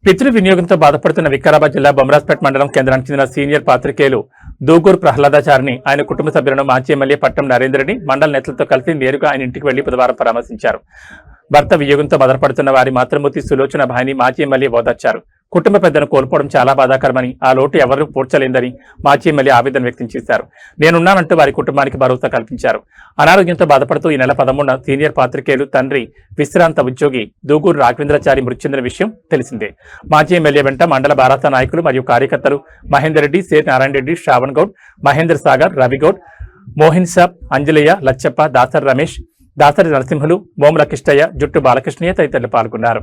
పితృ వినియోగంతో బాధపడుతున్న వికారాబాద్ జిల్లా బొమ్మరాజ్పేట మండలం కేంద్రానికి చెందిన సీనియర్ పాత్రికేయులు దూగూరు ప్రహ్లాదాచారిని ఆయన కుటుంబ సభ్యులను మాజీ ఎమ్మెల్యే పట్టం నరేంద్రని మండల నేతలతో కలిసి నేరుగా ఆయన ఇంటికి వెళ్లి బుధవారం పరామర్శించారు. భర్త వియోగంతో బాధపడుతున్న వారి మాతృమూర్తి సులోచన భాయిని మాజీ ఎమ్మెల్యే ఓదార్చారు. కుటుంబ పెద్దను కోల్పోవడం చాలా బాధాకరమని, ఆ లోటు ఎవరూ పూడ్చలేందని మాజీ ఎమ్మెల్యే ఆవేదన వ్యక్తం చేశారు. నేనున్నానంటూ వారి కుటుంబానికి భరోసా కల్పించారు. అనారోగ్యంతో బాధపడుతూ ఈ నెల 13న సీనియర్ పాత్రికేయులు తండ్రి విశ్రాంత ఉద్యోగి దూగూరు రాఘవేంద్రాచారి మృతి చెందిన విషయం తెలిసిందే. మాజీ ఎమ్మెల్యే వెంట మండల భారత నాయకులు మరియు కార్యకర్తలు మహేందర్ రెడ్డి, సేట్ నారాయణ రెడ్డి, శ్రావణ్ గౌడ్, మహేందర్ సాగర్, రవిగౌడ్, మోహిన్ సాబ్, అంజలియ, లచ్చప్ప, దాసరి రమేష్, దాసరి నరసింహులు, మోముల కిష్టయ్య, జుట్టు బాలకృష్ణయ్య తదితరులు పాల్గొన్నారు.